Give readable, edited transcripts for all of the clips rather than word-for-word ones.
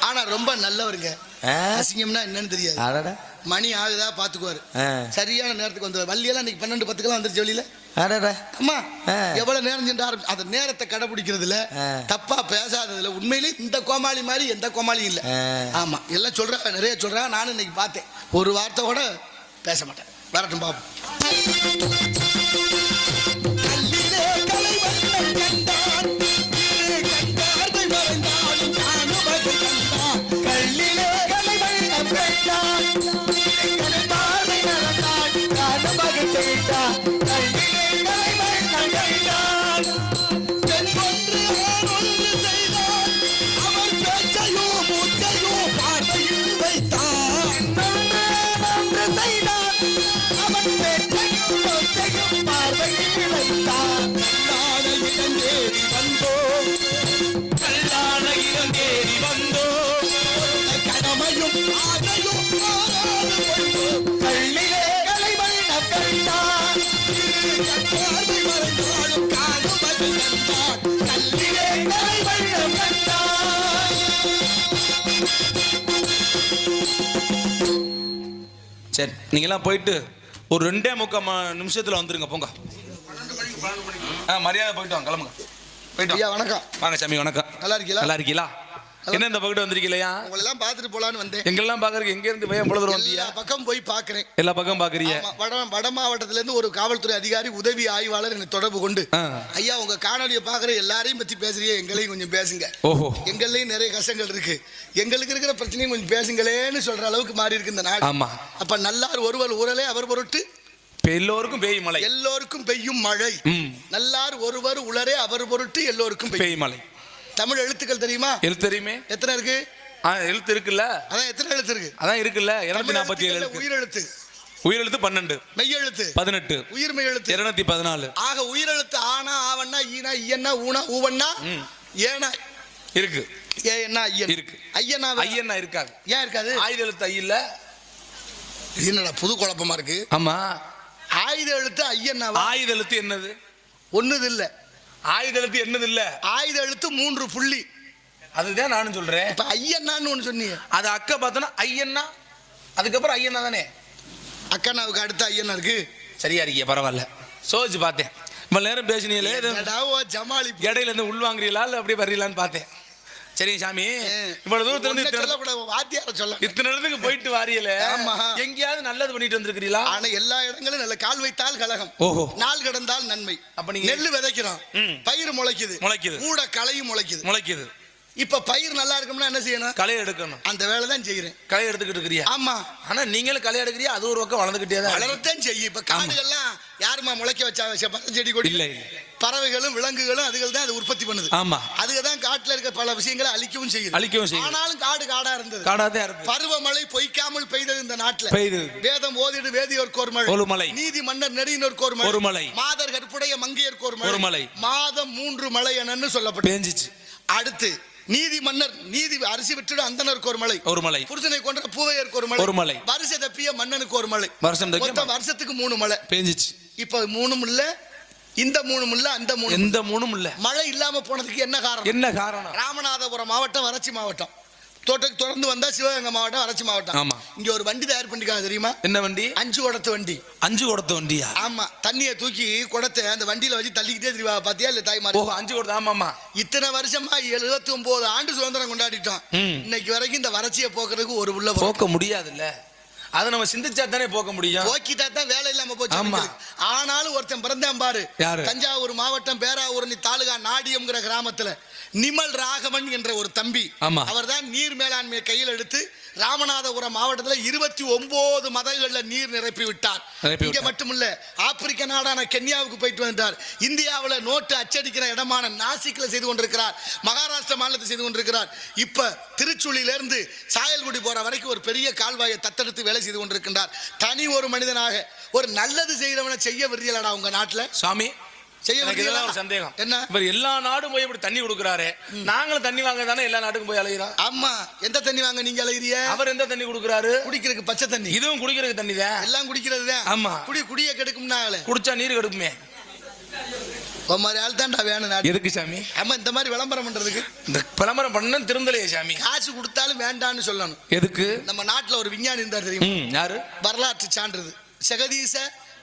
ஆனா ரொம்ப நல்லவருங்க. அசிங்கம்னா என்னன்னு தெரியாது. மணி ஆகுதா பாத்துக்குவாரு, சரியான நேரத்துக்கு வந்து வள்ளியெல்லாம் இன்னைக்கு 12:10 வந்துருச்சு வெளியில. அம்மா எவ்வளவு நேரம் சென்று அந்த நேரத்தை கடைபிடிக்கிறதுல தப்பா பேசாததுல உண்மையிலே இந்த கோமாளி மாதிரி எந்த கோமாளியும் இல்ல. ஆமா எல்லாம் சொல்றா, நிறைய சொல்றா. நானும் இன்னைக்கு பார்த்தேன், ஒரு வார்த்தை கூட பேச மாட்டேன். வரட்டும் பாப்போம். சரி, நீங்களாம் போயிட்டு ஒரு 2.25 நிமிஷத்துல வந்துருங்க. போங்க, மரியாதை போயிட்டு வாங்க, கிளம்புங்க. போயிட்டு ஐயா வணக்கம். வாங்க சாமி. வணக்கம். நல்லா இருக்கீங்களா? நல்லா இருக்கீங்களா? என்ன இந்த பக்கத்து வந்திருக்கீங்களா? உங்களை எல்லாம் பார்த்துட்டு போலான்னு வந்தேன். எங்கெல்லாம் பாக்குறீங்க? எங்க இருந்து போய் எவ்வளவு தூரம் வந்தீங்க? எல்லா பக்கம் போய் பாக்குறேன். எல்லா பக்கம் பாக்குறீங்க? வட மாவட்டத்துல இருந்து ஒரு காவல்துறை அதிகாரி உதவி ஆய்வாளர் எனக்கு தொடர்பு கொண்டு, ஐயா உங்க காணொலியை பாக்குற எல்லாரையும் பத்தி பேசுறீங்க, எங்களையும் கொஞ்சம் பேசுங்க. ஓஹோ, எங்களையும் நிறைய கஷ்டங்கள் இருக்கு, எங்களுக்கு இருக்கிற பிரச்சனையும் கொஞ்சம் பேசுங்களேன்னு சொல்ற அளவுக்கு மாறி இருக்கு இந்த நாடு. ஆமா, அப்ப நல்லார் ஒருவர் உரலே அவர் பொருட்டு எல்லோருக்கும் பெய்யும் மழை. எல்லோருக்கும் பெய்யும் மழை. நல்லார் ஒருவர் உளரே அவர் பொருட்டு எல்லோருக்கும் பெய்யும் மழை. தமிழ் எழுத்துக்கள் தெரியுமா? எழுத்து தெரியுமே. எத்தனை இருக்கு? எழுத்து இருக்குல்ல. அதான் எத்தனை எழுத்து இருக்கு? அதான் இருக்குல்ல, 247 உயிரெழுத்து. உயிரெழுத்து 12, மெய்யெழுத்து 18, உயிர்மெய் எழுத்து 214. ஆக உயிரெழுத்து ஆனா ஆவண்ணா ஈனா ஈயன்னா ஊனா ஊவண்ணா ஏனா இருக்கு. ஏன்னா ஐயன் இருக்கு. ஐயனா ஐயன்னா இருக்காது. ஏன் இருக்காது? ஆயுத எழுத்து ஐ இல்ல. என்னடா புது குழப்பமா இருக்கு? ஆமா, ஆயுத எழுத்து ஐயன்னா. ஆயுத எழுத்து என்னது? ஒண்ணுது இல்ல. ஆயுத எழுத்து என்னது இல்ல? ஆயுத எழுத்து 3 புள்ளி. அதுதான் நானும் சொல்றேன். இப்ப ஐயன்னான்னு ஒண்ணு சொன்னீங்க, அது அக்கா பார்த்தோன்னா ஐயன்னா, அதுக்கப்புறம் ஐயன்னா தானே. அக்கனாவுக்கு அடுத்த ஐயனா இருக்கு. சரியா இருக்கீங்க, பரவாயில்ல. சோதிச்சு பார்த்தேன். இவ்வளவு நேரம் பேசினீங்களே, ஜமாலி இடையில இருந்து உள்வாங்குறீங்களா இல்ல அப்படியே வரீங்களான்னு பார்த்தேன். சரி சாமி, இவ்வளவு தூரத்துல இருந்து வாத்தியார சொல்ல இத்தனை இடத்துக்கு போயிட்டு வாரியல, எங்கேயாவது நல்லது பண்ணிட்டு வந்திருக்கிறீங்களா? ஆனா எல்லா இடங்களும் நல்ல கால் வைத்தால் கலகம், ஓஹோ, நாள் கடந்தால் நன்மை. அப்ப நீங்க நெல்லு விதைக்கிறோம், பயிர் முளைக்குது, கூட களையும் முளைக்குது. இப்ப பயிர் நல்லா இருக்கும்னா என்ன செய்யணும்? களை எடுக்கணும். அந்த வேலை தான் செய்யறேன். களை எடுத்துக்கிட்டு இருக்கிறியா? ஆமா. ஆனா நீங்களும் களை எடுக்கிறியா? அது ஒரு பக்கம் வளர்ந்துகிட்டே தான் வளரத்தான் செய்யும். இப்ப காடுகள்லாம் யாருமா முளைக்க வச்சா? செடி கொடி இல்ல, பறவைகளும் விலங்குகளும் அதுகள் தான் அது உற்பத்தி பண்ணுது. ஆமா, அதுதான் காட்டுல இருக்க பல விஷயங்களை அழிக்கவும் செய்யுது. ஆனாலும் காடா இருந்தது, பருவமழை பொய்க்காமல் பெய்தது இந்த நாட்டுல. வேதம் ஓதிடு வேதியோர்க்கு ஒரு மழை, நீதி மன்னர் நெறியினோர்க்கு ஒரு மழை, மாதர் கற்புடைய மங்கையர்க்கு ஒரு மழை, மாதம் 3 மழை என்னன்னு சொல்லப்பட்டு. அடுத்து நீதி மன்னர் நீதி அரிசி விட்டுடு அந்தனருக்கு ஒரு மழை, புருஷனை கொன்ற பூவையருக்கு ஒரு மழை, வருஷ தப்பிய மன்னனுக்கு ஒரு மழை, வருஷத்துக்கு 3 மழை பெஞ்சிச்சு. இப்ப 3 இல்ல, இந்த 3 இல்ல, அந்த 3, எந்த 3 இல்ல. மழை இல்லாம போனதுக்கு என்ன காரணம்? ராமநாதபுரம் மாவட்டம், வறட்சி மாவட்டம். தொடர்ந்து வந்தா சிவகங்கை மாவட்டம், வறட்சி மாவட்டம். ஆமா, இங்க ஒரு வண்டி தயார் பண்ணிருக்காங்க தெரியுமா? என்ன வண்டி? 5 குடத்து வண்டி. 5 குடத்து வண்டியா? ஆமா, தண்ணியை தூக்கி குடத்தை அந்த வண்டியில வச்சு தள்ளிக்கிட்டே தெரியுமா? பாத்தியா இல்ல தாய்மாரி? 5 குடத்து. ஆமா, இத்தனை வருஷமா 79 ஆண்டு சுதந்திரம் கொண்டாடிட்டோம். இன்னைக்கு வரைக்கும் இந்த வறட்சியை போக்குறதுக்கு ஒரு உள்ள போக்க முடியாது இல்ல. அதை நம்ம சிந்திச்சா தானே போக்க முடியும். போக்கிட்டா தான் வேலை இல்லாம போச்சு. ஆனாலும் ஒருத்தன் பிறந்தான் பாரு, தஞ்சாவூர் மாவட்டம் பேராவூரணி தாலுகா நாடியம்ங்கிற கிராமத்துல நிமல் ராகவன் என்ற ஒரு தம்பி. அவர் தான் நீர் மேலாண்மையை கையில் எடுத்து ராமநாதபுரம் மாவட்டத்தில் 29 மதங்கள்ல நீர் நிரப்பி விட்டார். இங்க மட்டுமில்ல, ஆப்பிரிக்க நாடான கென்யாவுக்கு போயிட்டு வந்தார். இந்தியாவில் நோட்டு அச்சடிக்கிற இடமான நாசிக்ல செய்து கொண்டிருக்கிறார். மகாராஷ்டிரா மாநிலத்தில் செய்து கொண்டிருக்கிறார். இப்ப திருச்சுழியிலிருந்து சாயல்குடி போற வரைக்கும் ஒரு பெரிய கால்வாயை தத்தெடுத்து வேலை செய்து கொண்டிருக்கின்றார். தனி ஒரு மனிதனாக ஒரு நல்லது செய்யறவனை செய்ய விரியலடா உங்க நாட்டுல சாமி. சந்தேகம் என்ன? இவர் எல்லா நாடும் போய் இப்படி தண்ணி கொடுக்குறாரு, நாங்களும் தண்ணி வாங்க தானே எல்லா நாட்டுக்கும் போய் அலைகிறோம். ஆமா, எந்த தண்ணி வாங்க நீங்க அலைகிறீங்க? அவர் எந்த தண்ணி கொடுக்குறாரு? குடிக்கிறதுக்கு பச்சை தண்ணி. இதுவும் குடிக்கிறதுக்கு தண்ணி தான், எல்லாம் குடிக்கிறது தான். ஆமா, குடிய கெடுக்கும்னா குடிச்சா நீர் கெடுக்குமே. ஒரு மாதிரி ஆள் தான்டா வேணும் நாடு. எதுக்கு சாமி? ஆமா, இந்த மாதிரி விளம்பரம் பண்றதுக்கு. இந்த விளம்பரம் பண்ண திருந்தலையே சாமி. காசு கொடுத்தாலும் வேண்டான்னு சொல்லணும். எதுக்கு? நம்ம நாட்டுல ஒரு விஞ்ஞானி இருந்தார் தெரியுமா? யாரு? வரலாற்று சான்றது ஜெகதீச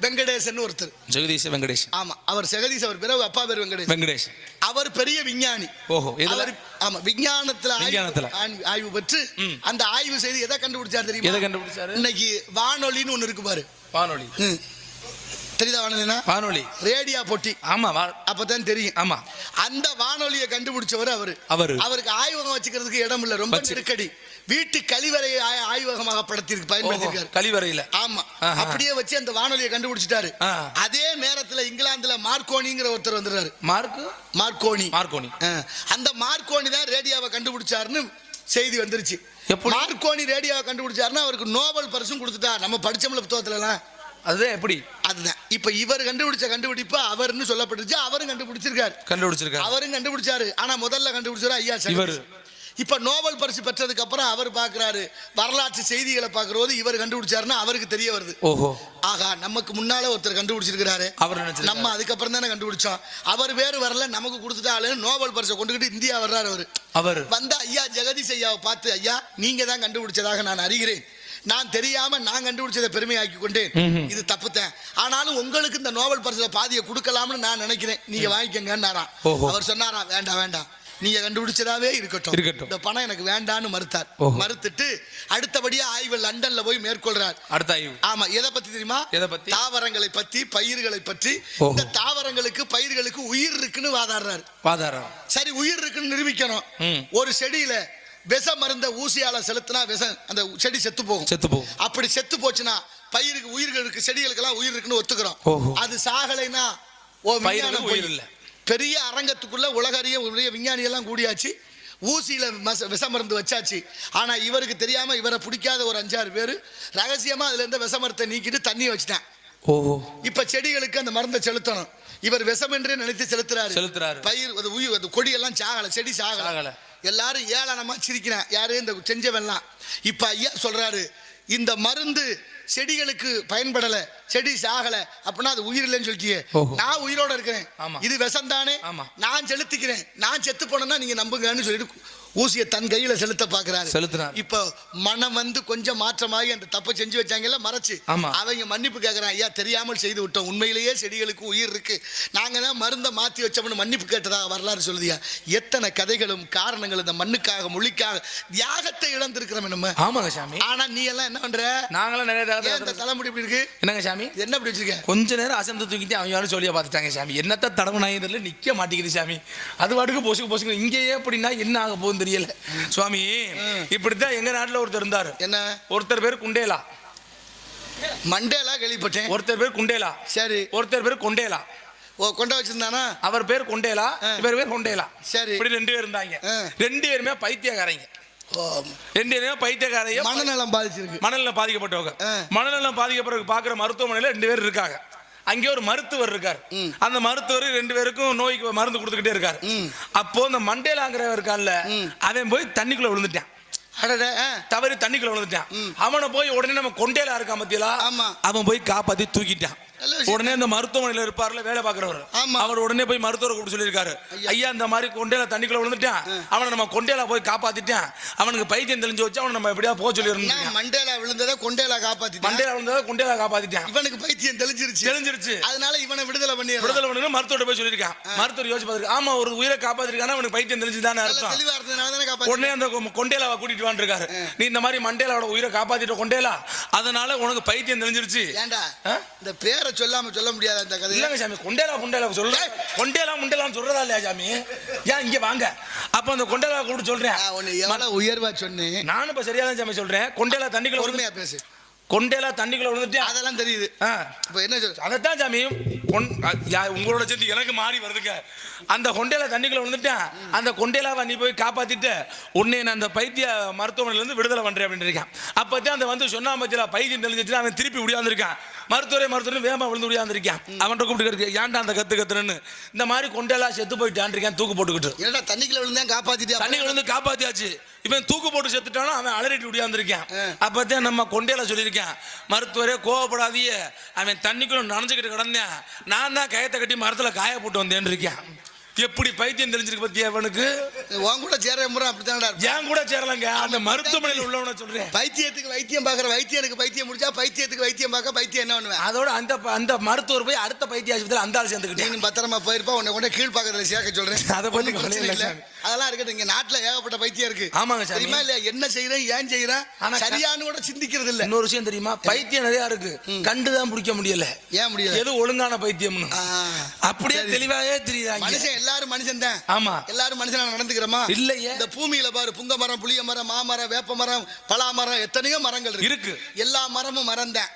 வெங்கடேசன் ஒருத்தர். ஜெகதீச வெங்கடேஷ். ஆமா, அவர் ஜெகதீஷ். அவர் பேரு, அப்பா பேர் வெங்கடேஷ். அவர் பெரிய விஞ்ஞானி. ஓஹோ. அவர் ஆமா விஞ்ஞானத்துல ஆய்வு பெற்று அந்த ஆய்வு செய்து எதை கண்டுபிடிச்சார் தெரியுமா? எதை கண்டுபிடிச்சாரு? இன்னைக்கு வானொலின்னு ஒண்ணு இருக்கு பாரு. வானொலி தெரியுதா? வானொலினா வானொலி ரேடியோ போட்டி. ஆமா, அப்பதான் தெரியும். ஆமா, அந்த வானொலியை கண்டுபிடிச்சவர் அவருக்கு ஆய்வகம் வச்சுக்கிறதுக்கு இடம் இல்ல, ரொம்ப நெருக்கடி. வீட்டு கழிவறையை ஆய்வகமாக பயன்படுத்தியிருக்காரு. கழிவறையில. ஆமா, அப்படியே வச்சு அந்த வானொலியை கண்டுபிடிச்சிட்டாரு. அதே நேரத்துல இங்கிலாந்துல மார்க்கோனிங்கிற ஒருத்தர் வந்துடுறாரு. மார்க்கோனி. அந்த மார்க்கோனி தான் ரேடியோவை கண்டுபிடிச்சாருன்னு செய்தி வந்துருச்சு. மார்க்கோனி ரேடியோவை கண்டுபிடிச்சாருன்னா அவருக்கு நோபல் பரிசும் கொடுத்துட்டார். நம்ம படிச்சோம்ல புத்தகத்துல எல்லாம். அதுதான் எப்படி? அதுதான் இப்ப இவர் கண்டுபிடிச்ச கண்டுபிடிப்பு அவர்னு சொல்லப்பட்டுச்சு. அவரும் கண்டுபிடிச்சிருக்காரு. அவரும் கண்டுபிடிச்சாரு. ஆனா முதல்ல கண்டுபிடிச்சாரு ஐயா இவர். இப்ப நோபல் பரிசு பெற்றதுக்கு அப்புறம் அவர் பாக்குறாரு, வரலாற்று செய்திகளை பாக்குறது இவர் கண்டுபிடிச்சாருன்னா அவருக்கு தெரிய வருது. ஓஹோ, ஆகா, நமக்கு முன்னால ஒருத்தர் கண்டுபிடிச்சிருக்காரு, நம்ம அதுக்கப்புறம் தானே கண்டுபிடிச்சோம், அவர் வேறு வரல, நமக்கு கொடுத்துட்டாரு. நோபல் பரிசை கொண்டுகிட்டு இந்தியா வர்றாரு. அவர் வந்தா ஐயா ஜெகதீஷ் ஐயாவை பார்த்து, ஐயா நீங்க தான் கண்டுபிடிச்சதாக நான் அறிகிறேன். நான் தெரியாம நான் கண்டுபிடிச்சதை பெருமையாக்கி கொண்டேன். இது தப்புத்தேன். ஆனாலும் உங்களுக்கு இந்த நோபல் பரிசுல பாதியை கொடுக்கலாம்னு நான் நினைக்கிறேன், நீங்க வாங்கிக்கங்கன்னாராம். அவர் சொன்னாராம், வேண்டாம், நீங்க கண்டுபிடிச்சதாவே இருக்கட்டும், இந்த பணம் எனக்கு வேண்டான்னு மறுத்தார். மறுத்துட்டு அடுத்தபடியா ஆய்வு லண்டன்ல போய் மேற்கொள்றார். அடுத்த ஆய்வு. ஆமா, எதை பத்தி தெரியுமா? தாவரங்களை பத்தி, பயிர்களை பற்றி. இந்த தாவரங்களுக்கு பயிர்களுக்கு உயிர் இருக்குன்னு வாதாடுறாரு. சரி, உயிர் இருக்குன்னு நிரூபிக்கணும். ஒரு செடியில விஷ மருந்த ஊசியால செலுத்தினா விஷம் அந்த செடி செத்து போகும். அப்படி செத்து போச்சுன்னா பயிருக்கு உயிர்களுக்கு, செடிகளுக்கெல்லாம் உயிர் இருக்குன்னு ஒத்துக்கிறோம். அது சாகலைன்னா உயிர் இல்ல. பெரிய அரங்கத்துக்குள்ள உலகறிய விஞ்ஞானி எல்லாம் கூடியாச்சு. ஊசியில விஷ மருந்து வச்சாச்சு. ஆனா இவருக்கு தெரியாம, இவரை பிடிக்காத ஒரு 5-6 பேரு ரகசியமா அதுல இருந்து விஷ மரத்தை நீக்கிட்டு தண்ணி வச்சுட்டான். இப்ப செடிகளுக்கு அந்த மருந்தை செலுத்தணும். இவர் விஷம் என்றே நினைத்து செலுத்துறாரு. பயிர் உயிர் கொடியெல்லாம் சாகல, செடி சாகல. எல்லாரும் ஏளனமா சிரிக்கிறான். யாரு? இந்த செஞ்சவெல்லாம். இப்ப ஐயா சொல்றாரு, இந்த மருந்து செடிகளுக்கு பயன்படல, செடி சாகல, அப்படின்னா அது உயிர் இல்லைன்னு சொல்லிட்டியே. நான் உயிரோட இருக்கிறேன், இது விஷம் தானே, நான் செலுத்திக்கிறேன், நான் செத்து போனேன்னா நீங்க நம்புங்கன்னு சொல்லிட்டு ஊசியை தன் கையில செலுத்த பாக்குறாரு. இப்ப மனம் வந்து கொஞ்சம் மாற்றமாகி அந்த தப்பை செஞ்சு வச்சாங்கல்ல, மறைச்சு அவங்க மன்னிப்பு கேட்கறான். ஐயா தெரியாமல் செய்து விட்டோம், உண்மையிலேயே செடிகளுக்கு உயிர் இருக்கு, நாங்க தான் மருந்தை மாத்தி வச்சோம்னு மன்னிப்பு கேட்டதாக வரலாறு சொல்லுதியா. எத்தனை கதைகளும் காரணங்களும் இந்த மண்ணுக்காக, மொழிக்காக தியாகத்தை இழந்திருக்கிறோம் நம்ம. ஆமாங்க சாமி. ஆனா நீ எல்லாம் என்ன பண்ற? நாங்களும் நிறைய இந்த தலைமுடி இப்படி இருக்கு. என்னங்க சாமி, என்ன இப்படி வச்சிருக்க? கொஞ்ச நேரம் அசந்து தூக்கிட்டு அவங்க யாரும் சொல்லியா பார்த்துட்டாங்க சாமி. என்னத்த தடவுனாயில நிக்க மாட்டேங்குது சாமி. அது வாட்டுக்கு பொசுக்கு இங்கேயே அப்படின்னா என்ன ஆக போகுது தெரியல சுவாமி. இப்படித்தான் எங்க நாட்டுல ஒருத்தர் இருந்தாரு. என்ன? ஒருத்தர் பேர் குண்டேலா. மண்டேலா கேள்விப்பட்டேன். ஒருத்தர் பேர் குண்டேலா. சரி. ஒருத்தர் பேர் கொண்டேலா. கொண்டை வச்சிருந்தானா? அவர் பேர் கொண்டேலா, இவர் பேர் கொண்டேலா. சரி. இப்படி 2 பேர் இருந்தாங்க. 2 பேருமே பைத்தியக்காரங்க. 2 பேருமே பைத்தியக்காரங்க. மனநலம் பாதிச்சிருக்கு. மனநலம் பாதிக்கப்பட்டவங்க. மனநலம் பாதிக்கப்பட்ட பாக்குற மருத்துவமனையில 2 பேர் இருக்காங்க. அங்கே ஒரு மருத்துவர் இருக்காரு. அந்த மருத்துவர் 2 பேருக்கும் நோய்க்கு மருந்து கொடுத்துக்கிட்டே இருக்காரு. அப்போ இந்த மண்டேலாங்கிறவன் இருக்கான்ல, அவன் போய் தண்ணிக்குள்ள விழுந்துட்டான். தவறி தண்ணிக்குள்ள விழுந்துட்டான். அவனை போய் உடனே நம்ம கொண்டேலா இருக்கான் மத்தியில, அவன் போய் காப்பாத்தி தூக்கிட்டான். உடனே அந்த மருத்துவமனையில இருப்பார்ல வேலை பாக்குறவர், அவர் உடனே போய் மருத்துவரை கூப்பிட்டு சொல்லியிருக்காரு, ஐயா இந்த மாதிரி கொண்டேலா தண்ணிக்குள்ள விழுந்துட்டான், அவனை நம்ம கொண்டேலா போய் காப்பாத்திட்டான், அவனுக்கு பைத்தியம் தெளிஞ்சு வச்சு அவனை நம்ம எப்படியா போக சொல்லிருந்தோம். மண்டேலா விழுந்ததை கொண்டேலா காப்பாத்திட்டான். இவனுக்கு பைத்தியம் தெளிஞ்சிருச்சு. அதனால இவனை விடுதலை பண்ணி மருத்துவரை போய் சொல்லியிருக்கான். மருத்துவர் யோசிச்சு பார்த்துருக்கு, ஆமா ஒரு உயிரை காப்பாத்திருக்கான அவனுக்கு பைத்தியம் தெளிஞ்சுதானே அர்த்தம். உடனே அந்த கொண்டேலாவை கூட்டிட்டு வந்துருக்காரு. நீ இந்த மாதிரி மண்டேலாவோட உயிரை காப்பாத்திட்ட கொண்டேலா, அதனால உனக்கு பைத்தியம் தெளிஞ்சிருச்சு. இந்த பேரை சொல்லாம சொல்ல முடியாது அந்த கதை. இல்லங்க சாமி, கொண்டேலா சொல்ல, கொண்டேலான்னு சொல்றதா இல்லையா சாமி? ஏன் இங்க வாங்க. அப்ப அந்த கொண்டேலா கூப்பிட்டு சொல்றேன். எவ்வளவு உயர்வா சொன்னேன். நானும் இப்ப சரியா தான் சாமி சொல்றேன். கொண்டேலா தண்ணிக்குள்ள உரிமையா பேசு. கொண்டேலா தண்ணிக்குள்ள விழுந்துட்டு அதெல்லாம் தெரியுது. இப்ப என்ன சொல்ற? அதைத்தான் சாமி உங்களோட சேர்ந்து எனக்கு மாறி வருதுங்க. அந்த கொண்டேலா தண்ணிக்குள்ள விழுந்துட்டான். அந்த கொண்டேலாவை நீ போய் காப்பாத்திட்டு உன்னை நான் அந்த பைத்திய மருத்துவமனையில இருந்து விடுதலை பண்றேன் அப்படின்னு இருக்கான். அப்பதான் அந்த வந்து சொன்னா பத்தியா பைத்தியம் தெளிஞ்சிட்டு அவன் திருப்பி உடையாந்துருக்கான். மருத்துவரை வேகமா விழுந்து உடையாந்துருக்கான். அவன்கிட்ட கூப்பிட்டு ஏன்டா அந்த கத்துன்னு இந்த மாதிரி கொண்டேலா செத்து போயிட்டான் இருக்கேன் தூக்கு போட்டுக்கிட்டு. ஏன்னா தண்ணிக்குள்ள விழுந்தா காப்பாத்திட்டு தண்ணிக்குள்ள விழுந்து காப்பாத்தியாச்சு. இவன் தூக்கு போட்டு செத்துட்டாலும் அவன் அலறிட்டு உடையாந்துருக்கான். அப்பதான் நம்ம கொண்டையில சொல்லியிருக்கேன், மருத்துவரே கோவப்படாதீங்க, அவன் தண்ணிக்குள்ள நனைஞ்சுக்கிட்டு கிடந்தேன், நான் தான் கயத்தை கட்டி மரத்துல காய போட்டு வந்தேன்னு இருக்கேன். எப்படி பைத்தியம் தெரிஞ்சிருக்கு பத்தியா அவனுக்கு? உன் கூட சேர முறை அப்படித்தான்டா. ஏன் கூட சேரலங்க, அந்த மருத்துவமனையில் உள்ளவன சொல்றேன். பைத்தியத்துக்கு வைத்தியம் பாக்குற வைத்தியனுக்கு பைத்தியம் முடிச்சா பைத்தியத்துக்கு வைத்தியம் பார்க்க பைத்தியம் என்ன பண்ணுவேன்? அதோட அந்த மருத்துவர் போய் அடுத்த பைத்திய ஆஸ்பத்திரியில் அந்த ஆள் சேர்ந்துக்கிட்டு நீ பத்திரமா போயிருப்பா. உன்னை கொண்டு கீழ் பாக்கறதுல சேர்க்க சொல்றேன். அதை பத்தி இல்ல, அதெல்லாம் இருக்கட்டும். இங்க நாட்டுல ஏகப்பட்ட பைத்தியம் இருக்கு. ஆமாங்க சார். தெரியுமா இல்லையா? என்ன செய்யறேன், ஏன் செய்யறேன், ஆனா சரியானு கூட சிந்திக்கிறது இல்ல. இன்னொரு விஷயம் தெரியுமா, பைத்தியம் நிறைய இருக்கு, கண்டுதான் பிடிக்க முடியல. ஏன் முடியல? எது ஒழுங்கான பைத்தியம்னு அப்படியே தெளிவாவே தெரியுதா? மனுஷன் எல்லாரும் மனுஷன் தான். ஆமா, எல்லாரும் மனுஷனா நடந்துக்கிறோமா? இல்லையே. இந்த பூமியில பாரு, புங்க மரம், புளிய மரம், மாமரம், வேப்ப மரம், பலா மரம், எத்தனையோ மரங்கள் இருக்கு. எல்லா மரமும் மரம் தான்.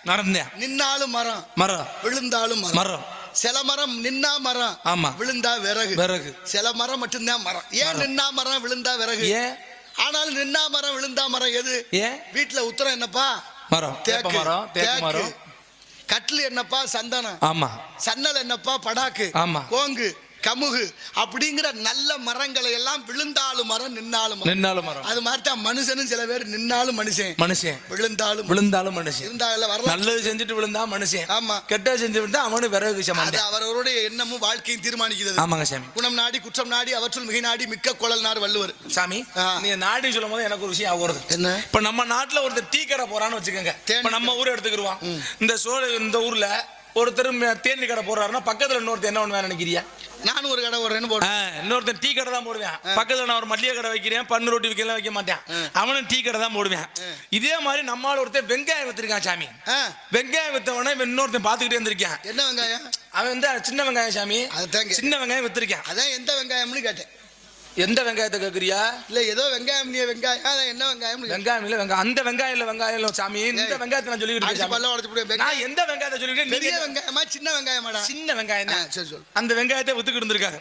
நின்னாலும் மரம், விழுந்தாலும் மரம். சில மரம் நின்னா மரம், ஆமா, விழுந்தா விறகு. சில மரம் மட்டும்தான் மரம். ஏன் நின்னா மரம் விழுந்தா விறகு? ஆனாலும் நின்னா மரம் விழுந்தா மரம் எது? வீட்டுல உத்தரம் என்னப்பா? மரம். தேக்கு. கட்டில் என்னப்பா? சந்தனம். ஆமா. சன்னல் என்னப்பா? படாக்கு. ஆமா. கோங்கு, கமுகு அப்படிங்கிற நல்ல மரங்களை எல்லாம் விழுந்தாலும் மரம், நின்னாலும் மரம். அது மாதிரி தான் மனுஷனும். சில பேர் நின்னாலும் மனுஷன், விழுந்தாலும் மனுஷன். இருந்தாலும் நல்லது செஞ்சுட்டு விழுந்தா மனுஷன். ஆமா. கெட்டது செஞ்சு விழுந்தா அவனு விறகு சமம். அவரவருடைய எண்ணமும் வாழ்க்கையும் தீர்மானிக்கிறது. ஆமாங்க சாமி. குணம் நாடி குற்றம் நாடி அவற்றுள் மிகை நாடி மிக்க குழல் நாடு வள்ளுவர். சாமி, நீ நாடி சொல்லும் போது எனக்கு ஒரு விஷயம் ஆகுறது. என்ன? இப்ப நம்ம நாட்டுல ஒருத்தர் டீ கடை போறான்னு வச்சுக்கோங்க. இப்ப நம்ம ஊரை எடுத்துக்கிடுவான். இந்த ஊர்ல ஒருத்தர் தேனி கடை போடுறாருன்னா பக்கத்துல இன்னொருத்தர் என்ன பண்ணுவேன் நினைக்கிறியா? நானும் ஒரு கடை போடுறேன்னு போடுவேன். இன்னொருத்தன் டீ கடை தான் போடுவேன். பக்கத்துல நான் ஒரு மல்லிகை கடை வைக்கிறேன், பன்னு ரொட்டி வைக்கலாம் வைக்க மாட்டேன். அவனும் டீ கடை தான் போடுவேன். இதே மாதிரி நம்மளால ஒருத்தன் வெங்காயம் வித்துருக்கான் சாமி. வெங்காயம் வித்தவன இன்னொருத்தன் பாத்துக்கிட்டே இருந்திருக்கேன். என்ன வெங்காயம்? அவன் வந்து சின்ன வெங்காயம் சாமி. சின்ன வெங்காயம் வித்துருக்கேன். அதான் எந்த வெங்காயம்னு கேட்டேன். எந்த வெங்காயத்தை கேக்குறியா? இல்ல ஏதோ வெங்காயம். வெங்காயம் என்ன வெங்காயம்? வெங்காயம் இல்ல, வெங்காயம் அந்த வெங்காயம் இல்ல, வெங்காயம் சாமி. இந்த வெங்காயத்தை நான் சொல்லிக்கிட்டு இருக்கேன். நான் எந்த வெங்காயத்தை சொல்லிக்கிட்டேன்? பெரிய வெங்காயமா சின்ன வெங்காயமாடா? சின்ன வெங்காயம் தான். சரி சொல்லு. அந்த வெங்காயத்தை வித்துக்கிட்டு இருந்திருக்காரு.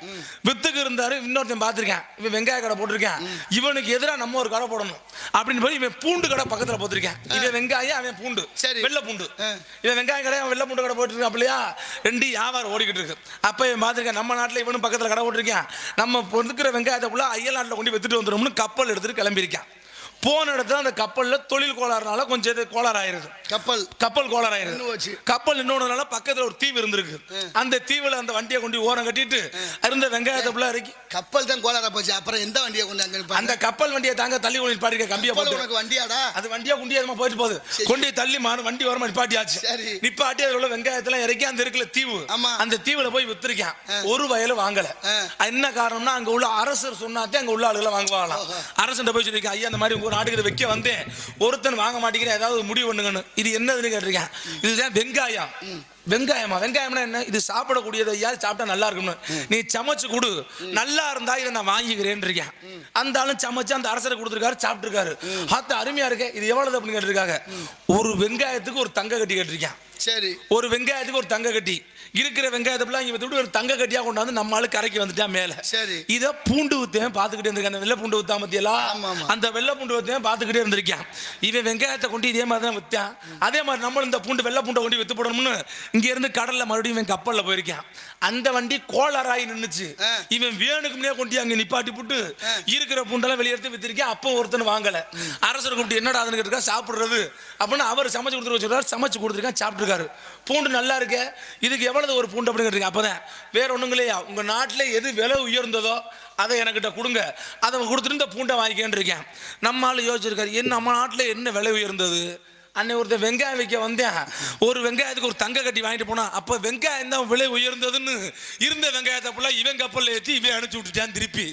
வித்துக்கு இருந்தாரு. இன்னொருத்தன் பாத்திருக்கேன், இவன் வெங்காய கடை போட்டிருக்கேன், இவனுக்கு எதிராக நம்ம ஒரு கடை போடணும் அப்படின்னு போய் இவன் பூண்டு கடை பக்கத்துல போட்டிருக்கேன். இவன் வெங்காயம், அவன் பூண்டு. சரி, வெள்ளை பூண்டு. இவன் வெங்காய கடை, அவன் வெள்ளை பூண்டு கடை போட்டிருக்கான். அப்படியா? ரெண்டு வியாபாரம் ஓடிக்கிட்டு இருக்கு. அப்ப இவன் பாத்திருக்கேன், நம்ம நாட்டுல இவனும் பக்கத்துல கடை போட்டிருக்கேன், நம்ம பொறுக்கிற வெங்காயத்தை அயல்நாட்டில் கொண்டு வித்துட்டு வந்துடும் கப்பல் எடுத்துட்டு கிளம்பியிருக்கான். போன இடத்துல அந்த கப்பல்ல தொழில் கோளாறுனால கொஞ்சம் கோளாறு ஆயிருது. கப்பல் கோளாறு ஆயிருது. கப்பல் இன்னொன்னுனால பக்கத்துல ஒரு தீவு இருந்திருக்கு. அந்த தீவுல அந்த வண்டியை கொண்டு ஓரம் கட்டிட்டு இருந்த வெங்காயத்தை புள்ள இறக்கி. கப்பல் தான் கோளாறா போச்சு. அப்புறம் எந்த வண்டியை கொண்டு அங்க? அந்த கப்பல் வண்டியை தாங்க தள்ளி கொண்டு நிப்பாட்டிருக்க. கம்பியை போட்டு உனக்கு வண்டியாடா? அது வண்டியா குண்டியாதமா போயிட்டு போகுது. கொண்டு தள்ளி வண்டி ஓரமா நிப்பாட்டியாச்சு. நிப்பாட்டி அதுல உள்ள வெங்காயத்தெல்லாம் இறக்கி அந்த இருக்குல்ல தீவு, அந்த தீவுல போய் வித்துருக்கேன். ஒரு வயலும் வாங்கல. என்ன காரணம்னா அங்க உள்ள அரசர் சொன்னாத்தே அங்க உள்ள ஆளுகளை வாங்குவாங்களாம். அரசன் போய் சொல்லியிருக்கேன், ஐயா அந்த மாதிரி ஒரு நாட்டுக்கு வைக்க வந்தேன், ஒருத்தன் வாங்க மாட்டேங்கிறேன், ஏதாவது முடிவு பண்ணுங்கன்னு. இது என்னதுன்னு கேட்டிருக்கேன். இதுதான் வெங்காயம். வெங்காயம்னா என்ன? இது சாப்பிடக்கூடியது ஐயா, சாப்பிட்டா நல்லா இருக்கும்னு நீ சமைச்சு கொடு, நல்லா இருந்தா இதை நான் வாங்கிக்கிறேன் இருக்கேன். அந்த ஆளும் சமைச்சு அந்த அரசரை கொடுத்துருக்காரு, சாப்பிட்டு இருக்காரு. அருமையா இருக்கு. இது எவ்வளவு அப்படின்னு கேட்டிருக்காங்க. ஒரு வெங்காயத்துக்கு ஒரு தங்க கட்டி கேட்டிருக்கேன். சரி, ஒரு வெங்காயத்துக்கு ஒரு தங்க கட்டி. இருக்கிற வெங்காயத்தை இங்க விட்டு ஒரு தங்க கட்டியா கொண்டாந்து நம்ம ஆளு கரைக்கு வந்துட்டா மேல. சரி, இத பூண்டு வித்தேன் பாத்துக்கிட்டே இருந்திருக்கேன். அந்த வெள்ளை பூண்டு வித்தா மத்தியெல்லாம் அந்த வெள்ளை பூண்டு வித்தேன் பாத்துக்கிட்டே இருந்திருக்கேன். இவன் வெங்காயத்தை கொண்டு இதே மாதிரி தான் வித்தான். அதே மாதிரி நம்ம இந்த பூண்டு வெள்ளை பூண்டை கொண்டு வித்து போடணும்னு இங்க இருந்து கடல்ல மறுபடியும் இவன் கப்பல்ல போயிருக்கான். அந்த வண்டி கோளாறாயி நின்னுச்சு. இவன் வேணுக்கு முன்னே கொண்டு அங்க நிப்பாட்டி போட்டு இருக்கிற பூண்டெல்லாம் வெளியெடுத்து வித்திருக்கேன். அப்போ ஒருத்தன் வாங்கல. அரசர் கூப்பிட்டு என்னடா அதுன்னு கேட்டிருக்கா, சாப்பிடுறது அப்படின்னு அவர் சமைச்சு கொடுத்துருக்காரு. சமைச்சு கொடுத்துருக்கான், சாப்பிட்டுருக்காரு. பூண்டு நல்லா இருக்கு, இதுக்கு எவ்வளவு ஒரு பூண்டு அப்படிங்கிறீங்க. அப்பதான் வேற ஒண்ணுங்களையா, உங்க நாட்டுல எது விலை உயர்ந்ததோ அதை எனக்கிட்ட கொடுங்க, அதை கொடுத்துட்டு இந்த பூண்டை வாங்கிக்கேன்னு இருக்கேன். நம்ம ஆளு யோசிச்சிருக்காரு, நம்ம நாட்டுல என்ன விலை உயர்ந்தது? அன்னை ஒருத்தர் வெங்காயம் வைக்க வந்தேன், ஒரு வெங்காயத்துக்கு ஒரு தங்க கட்டி வாங்கிட்டு போனா, அப்ப வெங்காயம் தான் விலை உயர்ந்ததுன்னு இருந்த வெங்காயத்தை ஃபுல்லா இவன் கப்பல்ல ஏற்றி இவன் அனுப்பிச்சு விட்டுட்டான் திருப்பி.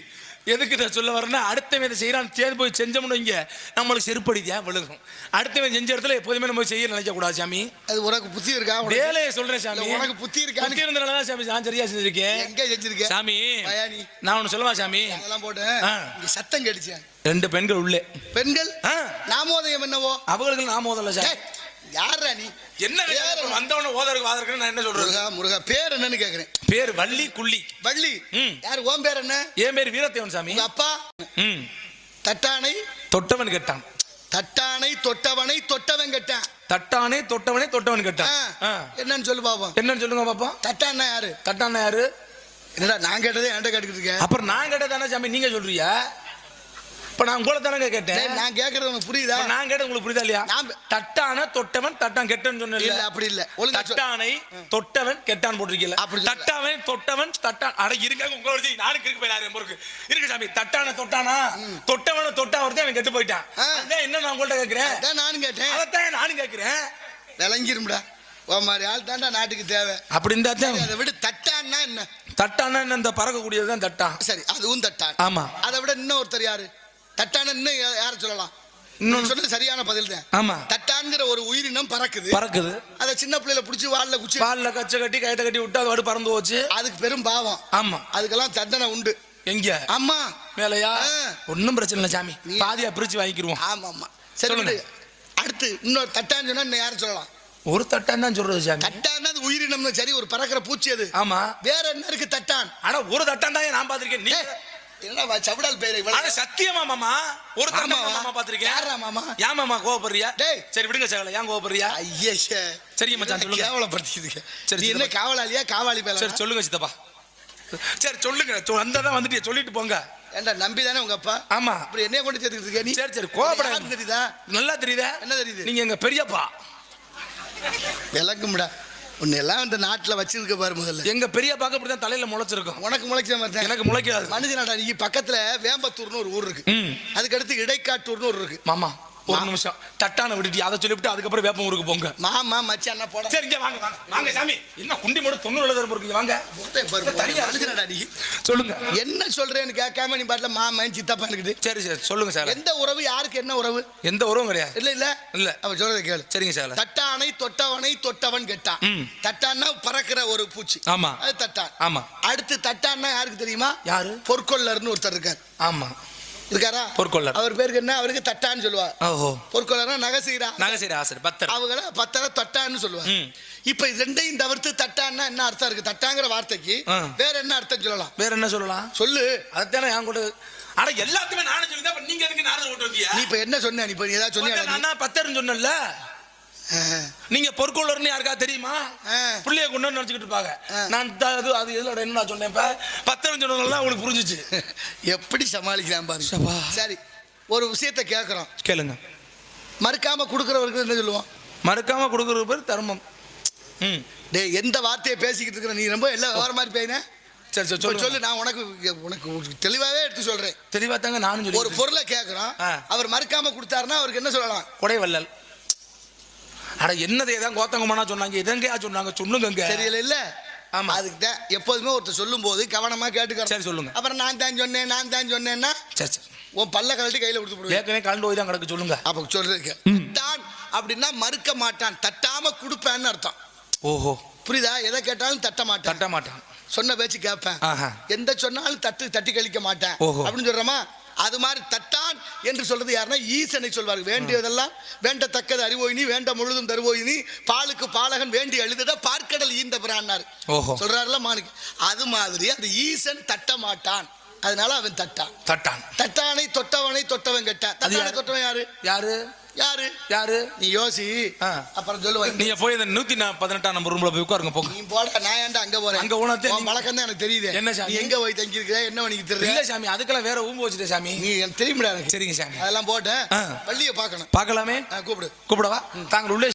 எதுக்கு இதை சொல்ல வரேன்னா, அடுத்தவன் இதை செய்யறான் சேர்ந்து போய் செஞ்சோம்னு இங்க நம்மளுக்கு செருப்படிதியா விழுகும். அடுத்தவன் செஞ்ச இடத்துல எப்போதுமே நம்ம செய்ய நினைக்க கூடாது சாமி. அது உனக்கு புத்தி இருக்கா? வேலையை சொல்றேன் சாமி, உனக்கு புத்தி இருக்கா? புத்தி இருந்தனாலதான் சாமி நான் சரியா செஞ்சிருக்கேன். எங்க செஞ்சிருக்கேன் சாமி? நான் ஒண்ணு சொல்லவா சாமி? அதெல்லாம் போட்டேன், சத்தம் கேட்டுச்சேன். 2 பெண்கள் உள்ளே. பெண்கள் நாமோதயம் என்னவோ? அவங்களுக்கு நாமோதல்ல சார். யாரா நீ? என்ன வந்தவன ஓதருக்கு வாதருக்கு நான் என்ன சொல்றேன்? முருகா பேர் என்னன்னு கேக்குறேன். பேர் வள்ளி குள்ளி. வள்ளி யாரு? ஓம் பேர் என்ன? என் பேர் வீரத்தேவன் சாமி. அப்பா தட்டானை தொட்டவன் கெட்டான். தட்டானை தொட்டவனை தொட்டவன் கெட்டான். தட்டானை தொட்டவனை தொட்டவன் கெட்டான். என்னன்னு சொல்லு பாப்போம். என்னன்னு சொல்லுங்க பாப்போம். தட்டானா யாரு? தட்டானா யாரு? என்னடா நான் கேட்டதே என்கிட்ட கேட்டுக்கிட்டு இருக்கேன். அப்புறம் நான் கேட்டதானே சாமி நீங்க சொல்றியா? இப்ப நான் உங்களை தானங்க கேட்டேன். நான் கேக்குறது உனக்கு புரியுதா? நான் கேட்டது உங்களுக்கு புரியுதா இல்லையா? தட்டான தொட்டவன் தட்டான் கெட்டன்னு சொன்னேன். இல்ல அப்படி இல்ல. தட்டானை தொட்டவன் கெட்டான் போட்டிருக்கீங்க. தட்டாவன் தொட்டவன் தட்டான். அட இருங்க உங்களோட நானும் கிறுக்கு போயிடாரு பொறுக்கு இருக்கு சாமி. தட்டான தொட்டானா தொட்டவன தொட்டா ஒருத்தன் அவன் கெட்டு போயிட்டான். அதான் என்ன நான் உங்கள்ட்ட கேட்கிறேன். நானும் கேட்டேன். அதான் நானும் கேட்கிறேன். விளங்கிரும்டா. ஓ மாதிரி ஆள் தாண்டா நாட்டுக்கு தேவை. அப்படி இருந்தா அதை விட தட்டான்னா என்ன? தட்டானா என்ன? இந்த பறக்கக்கூடியதுதான் தட்டான். சரி அதுவும் தட்டான். ஆமா. அதை விட இன்னும் ஒருத்தர் யாரு? தட்டான இன்னும் யார சொல்லலாம்? இன்னொன்னு சொன்னது சரியான பதில் தான். ஆமா. தட்டான்ங்கிற ஒரு உயிரினம் பறக்குது. அதை சின்ன பிள்ளைல புடிச்சு வால்ல கச்ச கட்டி கயத்தை கட்டி விட்டு அது வாடு பறந்து போச்சு. அதுக்கு பெரும் பாவம். ஆமா. அதுக்கெல்லாம் தண்டனை உண்டு. எங்க? ஆமா. மேலையா? ஒன்னும் பிரச்சனை இல்லை சாமி. பாதியா பிரிச்சு வாங்கிக்கிருவோம். ஆமா ஆமா. சரி அடுத்து இன்னொரு தட்டான்னு சொன்னா இன்னும் யாரும் சொல்லலாம்? ஒரு தட்டான் தான் சொல்றது சாமி. தட்டான் அது உயிரினம். சரி ஒரு பறக்கிற பூச்சி அது. ஆமா. வேற என்ன இருக்கு தட்டான்? ஆனா ஒரு தட்டான் தான் நான் பாத்திருக்கேன். நீ என்னடா சவடால் பேரு இவ்வளவு? சத்தியமா மாமா ஒரு தட்டான் மாமா பாத்திருக்கேன். யாரா மாமா? ஏன் மாமா கோவப்படுறியா? டேய் சரி விடுங்க சகல. ஏன் கோவப்படுறியா? ஐயே சரி மச்சான் சொல்லுங்க. கேவலப்படுத்திடுங்க. சரி நீ என்ன காவலாளியா காவாலி பேல? சரி சொல்லுங்க சித்தப்பா. சரி சொல்லுங்க. வந்ததான் வந்துட்டு சொல்லிட்டு போங்க. ஏண்டா நம்பி தானே உங்க அப்பா? ஆமா. அப்படி என்ன கொண்டு சேர்த்துக்கிட்டு இருக்க நீ? சரி கோவப்படாத. தெரியுதா? நல்லா தெரியுதா? என்ன தெரியுது? நீங்க எங்க பெரியப்பா. விளக்கும்டா. உன்னை எல்லாம் இந்த நாட்டுல வச்சிருக்க பாரு. முதல்ல எங்க பெரியப்பாக்கு இப்படிதான் தலையில முளைச்சிருக்கும். உனக்கு முளைக்கிற மாதிரி எனக்கு முளைக்காது. மனுஷனாடா நீ. பக்கத்துல வேம்பத்தூர்னு ஒரு ஊர் இருக்கு. அதுக்கு அடுத்து இடைக்காட்டூர்னு ஒரு இருக்கு. மாமா ஒரு நிமிஷம். தட்டான விட்டுட்டு அதை சொல்லிவிட்டு அதுக்கப்புறம் வேப்பம் ஊருக்கு போங்க. மாமா மச்சான் என்ன போட. சரி வாங்க வாங்க வாங்க சாமி. என்ன குண்டி மூட 90 இருக்கு. வாங்க நீ சொல்லுங்க. என்ன சொல்றேன்னு கேட்காம நீ பாட்டுல மாமன் சித்தப்பா இருக்குது. சரி சரி சொல்லுங்க சார். எந்த உறவு யாருக்கு என்ன உறவு? எந்த உறவும் கிடையாது. இல்ல இல்ல இல்ல. அவ சொல்றத கேளு. சரிங்க சார். தட்டானை தொட்டவனை தொட்டவன் கெட்டான். தட்டான்னா பறக்கிற ஒரு பூச்சி. ஆமா. அது தட்டான். ஆமா. அடுத்து தட்டான்னா யாருக்கு தெரியுமா? யாரு? பொற்கொள்ளர்னு ஒருத்தர் இருக்கார். ஆமா. இருக்காரா? பொற்கொள்ளர். அவர் பேருக்கு என்ன? அவருக்கு தட்டான்னு சொல்லுவா. ஓஹோ. பொற்கொள்ளர்னா நகசீரா ஆசர் பத்தர். அவங்கள பத்தர தட்டான்னு சொல்லுவாங்க. இப்ப ரெண்டையும் தவிர்த்து தட்டான்னா என்ன அர்த்தம் இருக்கு? தட்டாங்கிற வார்த்தைக்கு வேற என்ன அர்த்தம் சொல்லலாம்? வேற என்ன சொல்லலாம்? சொல்லு. அதுதானே நான் கூட. ஆனா எல்லாத்துமே நானே சொல்லிதான். நீங்க எதுக்கு நானே ஓட்டு வந்தீங்க? நீ இப்ப என்ன சொன்ன? நீ இப்ப ஏதாவது சொன்னியா? நான் பத்தர்னு சொன்னேன்ல. நீங்க பொற்கொள்ளர்னு யாருக்கா தெரியுமா? புள்ளைய கொண்டு நினைச்சுக்கிட்டு இருப்பாங்க. நான் அது எதுல என்ன சொன்னேன்? இப்ப பத்தர்னு சொன்னதெல்லாம் உங்களுக்கு புரிஞ்சிச்சு. எப்படி சமாளிக்கலாம் பாருங்க. சரி ஒரு விஷயத்தை கேட்கறோம். கேளுங்க. மறுக்காம கொடுக்கறவருக்கு என்ன சொல்லுவோம்? மறுக்காம கொடுக்கறது பேர் தர்மம். டேய் எந்த வார்த்தையை பேசிக்கிட்டு இருக்கிற நீ? ரொம்ப எல்லாம் வேற மாதிரி பேயின. சரி சரி சொல்லு. நான் உனக்கு தெளிவாவே எடுத்து சொல்றேன். தெளிவா தாங்க நானும் சொல்லி. ஒரு பொருளை கேட்கறோம். அவர் மறுக்காம கொடுத்தாருன்னா அவருக்கு என்ன சொல்லலாம்? கொடை வள்ளல். அட என்னது ஏதான் கோத்தங்கம்மா சொன்னாங்க. இதங்க சொன்னாங்க. சொல்லுங்க. தெரியல இல்ல. ஆமா. அதுக்கு தான் எப்போதுமே ஒருத்தர் சொல்லும் போது கவனமா கேட்டுக்க. சரி சொல்லுங்க. அப்புறம் நான் தான் சொன்னேன்னா சரி உன் பல்ல கழட்டி கையில கொடுத்து போடுவேன். ஏற்கனவே கலந்து போய் தான் கிடக்கு. சொல்லுங்க. அப்ப சொல்றதுக்கு தான் அப்படின்னா மறுக்க மாட்டான். தட்டாம கொடுப்பேன்னு அர்த்தம். ஓஹோ புரியுதா? எதை கேட்டாலும் தட்ட மாட்டான். சொன்ன பேச்சு கேட்பேன். எந்த சொன்னாலும் தட்டி கழிக்க மாட்டேன் அப்படின்னு சொல்றமா. அது மாதிரி தட்டான் என்று சொல்றது யாருன்னா ஈசனை சொல்வார்கள். வேண்டியதெல்லாம் வேண்டத்தக்கது அறிவோயினி வேண்ட முழுதும் தருவோயினி பாலுக்கு பாலகன் வேண்டி எழுதிட பார்க்கடல் ஈந்த பிரான்னாரு சொல்றாருல மாணிக்கு. அது மாதிரி அந்த ஈசன் தட்ட மாட்டான். அதனால அவன் தட்டானை தொட்டவனை தொட்டவன் கெட்டான். தட்டானை தொட்டவன் யாரு? நீ யோசி. அப்புறம் சொல்லுவாங்க. நீங்க போய் 118 நம்பர் ரூம்ல போய் உட்காருங்க. போங்க. நீ போட. நான் ஏன்டா அங்க போறேன்? அங்க உனக்கு வழக்கம் தான் எனக்கு தெரியுது. என்ன சாமி எங்க போய் தங்கி இருக்கிற? என்ன பண்ணிக்கு தெரியல. இல்ல சாமி அதுக்கெல்லாம் வேற ஊம்பு வச்சுட்டேன் சாமி. நீ எனக்கு தெரியும்டா எனக்கு. சரிங்க சாமி. அதெல்லாம் போட்டேன். பள்ளியை பார்க்கணும். பார்க்கலாமே. கூப்பிடவா? தாங்கள் உள்ளே